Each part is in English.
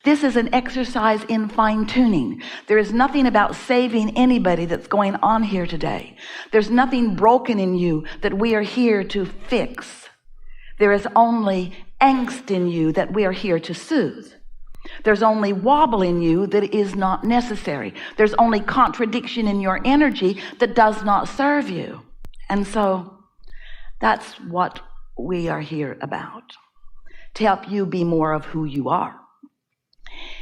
This is an exercise in fine-tuning. There is nothing about saving anybody that's going on here today. There's nothing broken in you that we are here to fix. There is only angst in you that we are here to soothe. There's only wobble in you that is not necessary. There's only contradiction in your energy that does not serve you. And so that's what we are here about, to help you be more of who you are.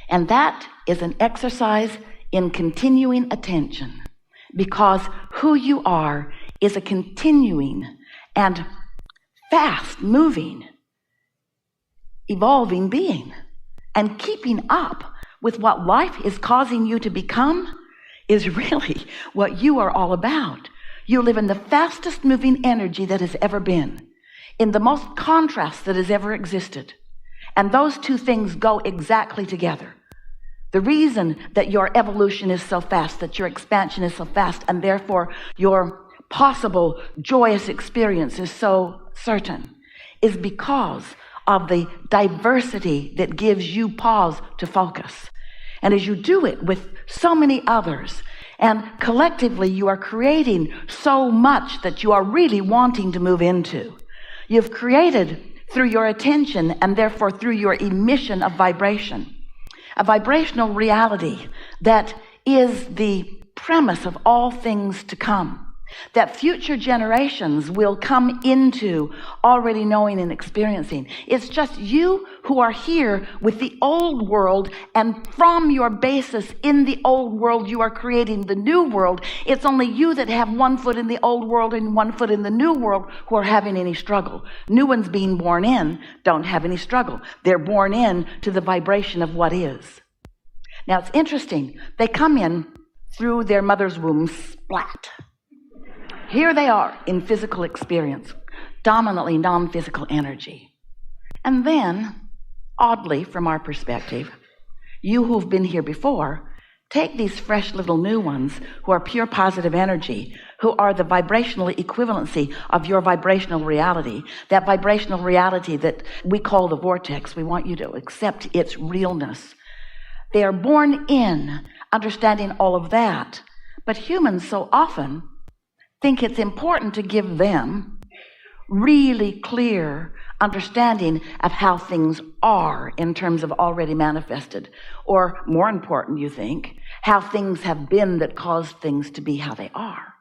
And that is an exercise in continuing attention, because who you are is a continuing and fast-moving, evolving being. And keeping up with what life is causing you to become is really what you are all about. You live in the fastest moving energy that has ever been, in the most contrast that has ever existed. And those two things go exactly together. The reason that your evolution is so fast, that your expansion is so fast, and therefore your possible joyous experience is so certain, is because of the diversity that gives you pause to focus. And as you do it with so many others, and collectively you are creating so much that you are really wanting to move into. You've created through your attention, and therefore through your emission of vibration, a vibrational reality that is the premise of all things to come, that future generations will come into already knowing and experiencing. It's just you who are here with the old world, and from your basis in the old world you are creating the new world. It's only you that have one foot in the old world and one foot in the new world who are having any struggle. New ones being born in don't have any struggle. They're born in to the vibration of what is. Now it's interesting, they come in through their mother's womb splat. Here they are in physical experience, dominantly non-physical energy. And then, oddly from our perspective, you who've been here before, take these fresh little new ones who are pure positive energy, who are the vibrational equivalency of your vibrational reality, that vibrational reality that we call the vortex. We want you to accept its realness. They are born in understanding all of that, but humans so often think it's important to give them really clear understanding of how things are in terms of already manifested, or more important, you think, how things have been that caused things to be how they are.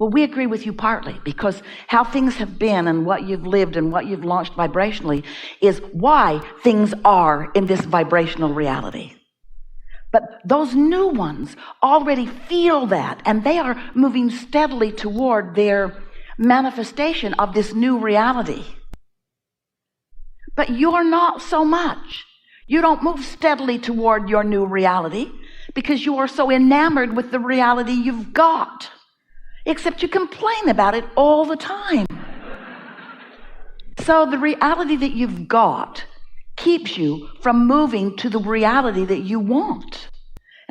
Well, we agree with you partly, because how things have been and what you've lived and what you've launched vibrationally is why things are in this vibrational reality. But those new ones already feel that, and they are moving steadily toward their manifestation of this new reality. But you're not so much. You don't move steadily toward your new reality because you are so enamored with the reality you've got. Except you complain about it all the time. So the reality that you've got keeps you from moving to the reality that you want.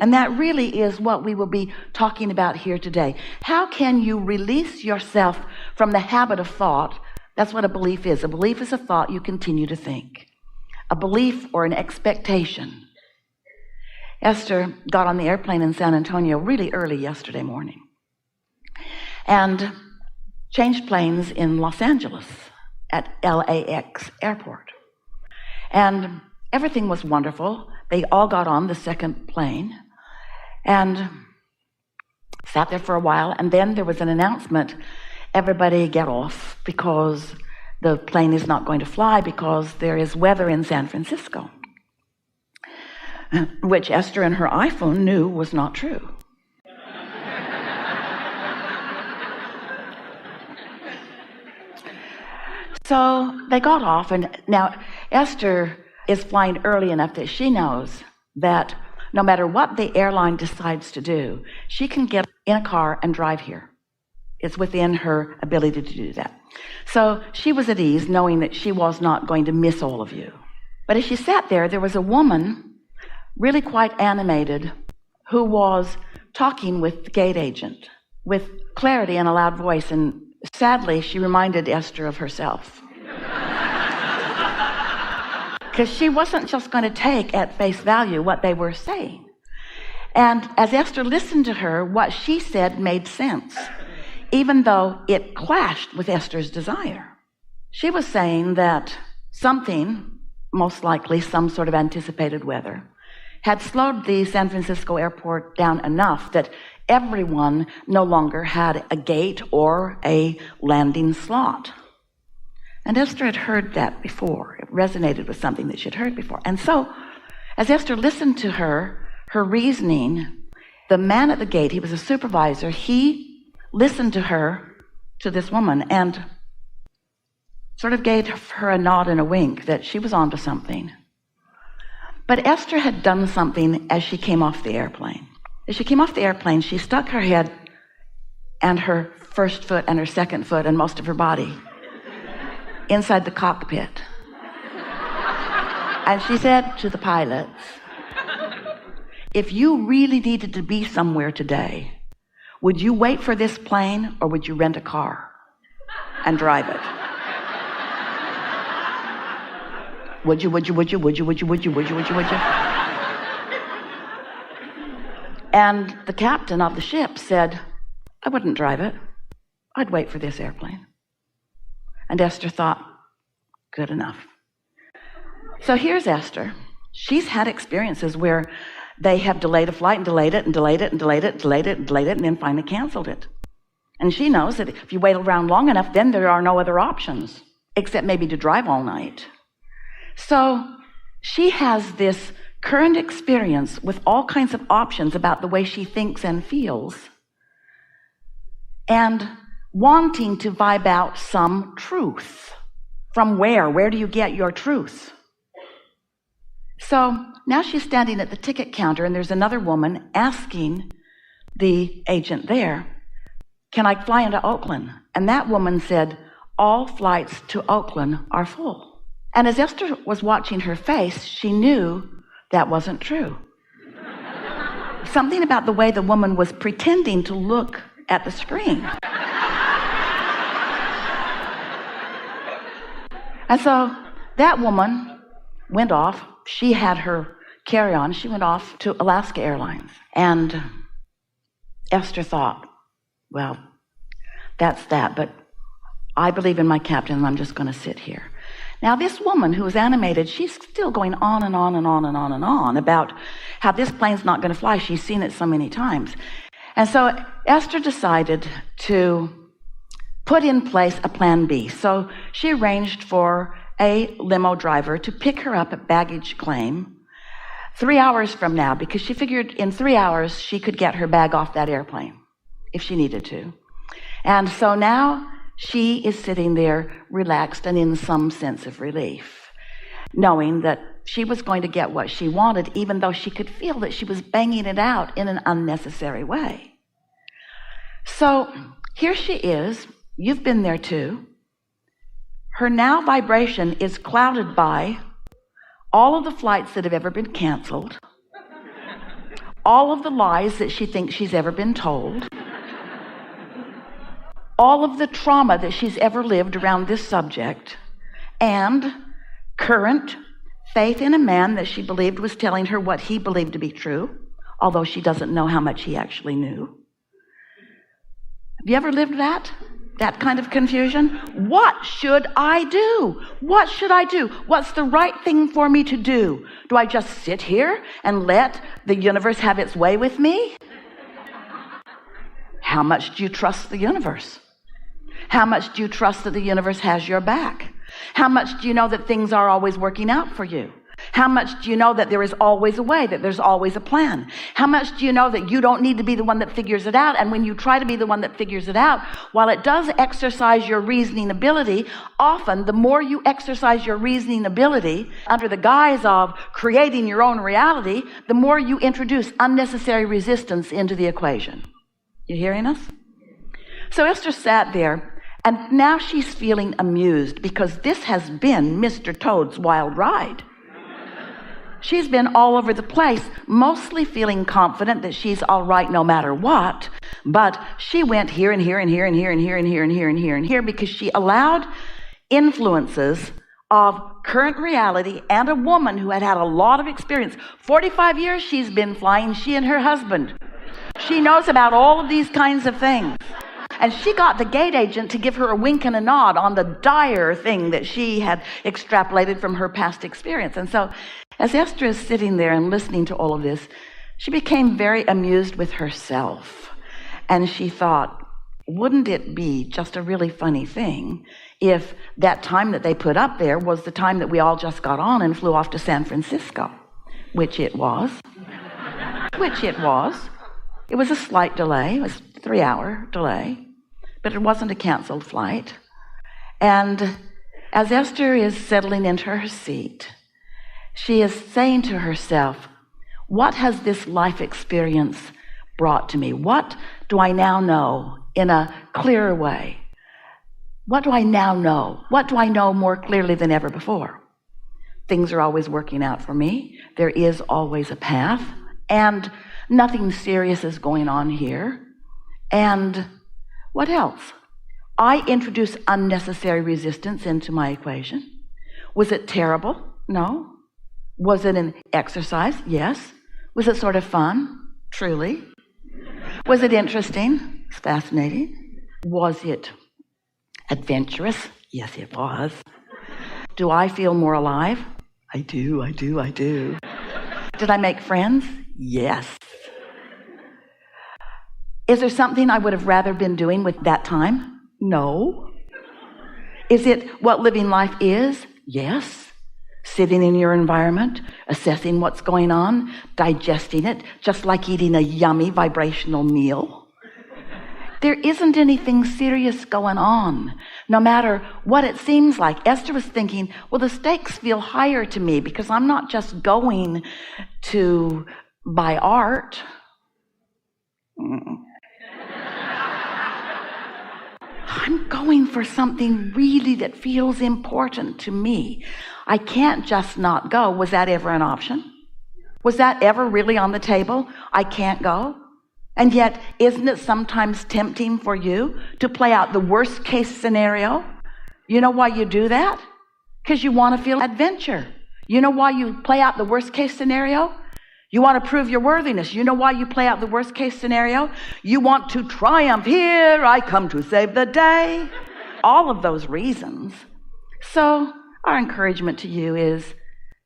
And that really is what we will be talking about here today. How can you release yourself from the habit of thought? That's what a belief is. A belief is a thought you continue to think. A belief or an expectation. Esther got on the airplane in San Antonio really early yesterday morning and changed planes in Los Angeles at LAX airport. And everything was wonderful. They all got on the second plane and sat there for a while. And then there was an announcement, everybody get off because the plane is not going to fly because there is weather in San Francisco, which Esther and her iPhone knew was not true. So they got off, and now Esther is flying early enough that she knows that no matter what the airline decides to do, she can get in a car and drive here. It's within her ability to do that. So she was at ease knowing that she was not going to miss all of you. But as she sat there, there was a woman, really quite animated, who was talking with the gate agent with clarity and a loud voice, and sadly, she reminded Esther of herself. because she wasn't just going to take at face value what they were saying. And as Esther listened to her, what she said made sense, even though it clashed with Esther's desire. She was saying that something, most likely some sort of anticipated weather, had slowed the San Francisco airport down enough that everyone no longer had a gate or a landing slot. And Esther had heard that before. It resonated with something that she'd heard before. And so, as Esther listened to her reasoning, the man at the gate, he was a supervisor, he listened to her, to this woman, and sort of gave her a nod and a wink that she was onto something. But Esther had done something as she came off the airplane. As she came off the airplane, she stuck her head and her first foot and her second foot and most of her body inside the cockpit. And she said to the pilots, if you really needed to be somewhere today, would you wait for this plane or would you rent a car and drive it? Would you? And the captain of the ship said, I wouldn't drive it. I'd wait for this airplane. And Esther thought, good enough. So here's Esther. She's had experiences where they have delayed a flight and delayed it and delayed it and delayed it and delayed it and delayed it and then finally canceled it. And she knows that if you wait around long enough, then there are no other options except maybe to drive all night. So she has this current experience with all kinds of options about the way she thinks and feels, and wanting to vibe out some truth. From where? Where do you get your truth? So now she's standing at the ticket counter, and there's another woman asking the agent there, can I fly into Oakland? And that woman said, all flights to Oakland are full. And as Esther was watching her face, she knew that wasn't true. Something about the way the woman was pretending to look at the screen. And so that woman went off. She had her carry-on. She went off to Alaska Airlines. And Esther thought, well, that's that, but I believe in my captain, and I'm just going to sit here. Now, this woman who was animated, she's still going on and on and on and on and on about how this plane's not going to fly. She's seen it so many times. And so Esther decided to put in place a plan B. So she arranged for a limo driver to pick her up at baggage claim 3 hours from now, because she figured in 3 hours she could get her bag off that airplane if she needed to. And so now she is sitting there relaxed and in some sense of relief, knowing that she was going to get what she wanted, even though she could feel that she was banging it out in an unnecessary way. So here she is. You've been there too. Her now vibration is clouded by all of the flights that have ever been canceled, all of the lies that she thinks she's ever been told, all of the trauma that she's ever lived around this subject, and current faith in a man that she believed was telling her what he believed to be true, although she doesn't know how much he actually knew. Have you ever lived that kind of confusion? What should I do? What should I do? What's the right thing for me to do? Do I just sit here and let the universe have its way with me? How much do you trust the universe? How much do you trust that the universe has your back? How much do you know that things are always working out for you? How much do you know that there is always a way, that there's always a plan? How much do you know that you don't need to be the one that figures it out? And when you try to be the one that figures it out, while it does exercise your reasoning ability, often the more you exercise your reasoning ability under the guise of creating your own reality, the more you introduce unnecessary resistance into the equation. You hearing us? So Esther sat there, and now she's feeling amused because this has been Mr. Toad's wild ride. She's been all over the place, mostly feeling confident that she's all right no matter what, but she went here and here and here and here and here and here and here and here and here because she allowed influences of current reality and a woman who had had a lot of experience. 45 years she's been flying, she and her husband. She knows about all of these kinds of things. And she got the gate agent to give her a wink and a nod on the dire thing that she had extrapolated from her past experience. And so as Esther is sitting there and listening to all of this, she became very amused with herself. And she thought, wouldn't it be just a really funny thing if that time that they put up there was the time that we all just got on and flew off to San Francisco, which it was. It was a slight delay. It was a 3-hour delay, but it wasn't a canceled flight. And as Esther is settling into her seat, she is saying to herself, what has this life experience brought to me? What do I now know in a clearer way? What do I now know? What do I know more clearly than ever before? Things are always working out for me. There is always a path, and nothing serious is going on here. And what else? I introduced unnecessary resistance into my equation. Was it terrible? No. Was it an exercise? Yes. Was it sort of fun? Truly. Was it interesting? It's fascinating. Was it adventurous? Yes, it was. Do I feel more alive? I do. Did I make friends? Yes. Is there something I would have rather been doing with that time? No. Is it what living life is? Yes. Sitting in your environment, assessing what's going on, digesting it, just like eating a yummy vibrational meal. There isn't anything serious going on, no matter what it seems like. Esther was thinking, well, the stakes feel higher to me because I'm not just going to buy art. I'm going for something really that feels important to me. I can't just not go. Was that ever an option? Was that ever really on the table? I can't go. And yet, isn't it sometimes tempting for you to play out the worst case scenario? You know why you do that? Because you want to feel adventure. You know why you play out the worst case scenario? You want to prove your worthiness. You know why you play out the worst case scenario? You want to triumph. Here I come to save the day. All of those reasons. So our encouragement to you is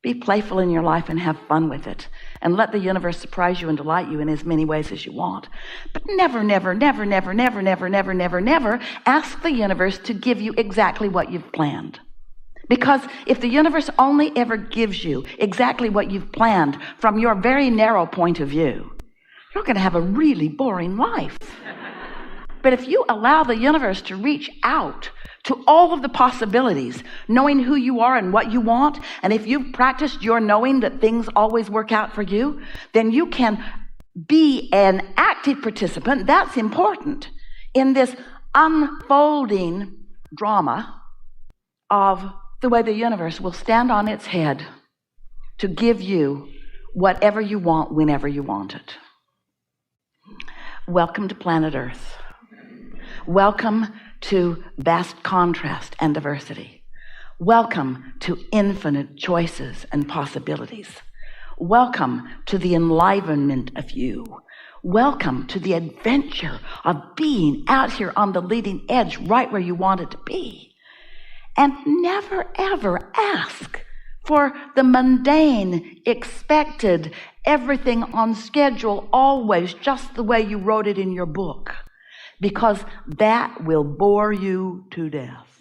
be playful in your life and have fun with it. And let the universe surprise you and delight you in as many ways as you want. But never ask the universe to give you exactly what you've planned. Because if the universe only ever gives you exactly what you've planned from your very narrow point of view, you're going to have a really boring life. But if you allow the universe to reach out to all of the possibilities, knowing who you are and what you want, and if you've practiced your knowing that things always work out for you, then you can be an active participant. That's important in this unfolding drama of the way the universe will stand on its head to give you whatever you want whenever you want it. Welcome to planet Earth. Welcome to vast contrast and diversity. Welcome to infinite choices and possibilities. Welcome to the enlivenment of you. Welcome to the adventure of being out here on the leading edge, right where you wanted to be. And never, ever ask for the mundane, expected, everything on schedule, always just the way you wrote it in your book, because that will bore you to death.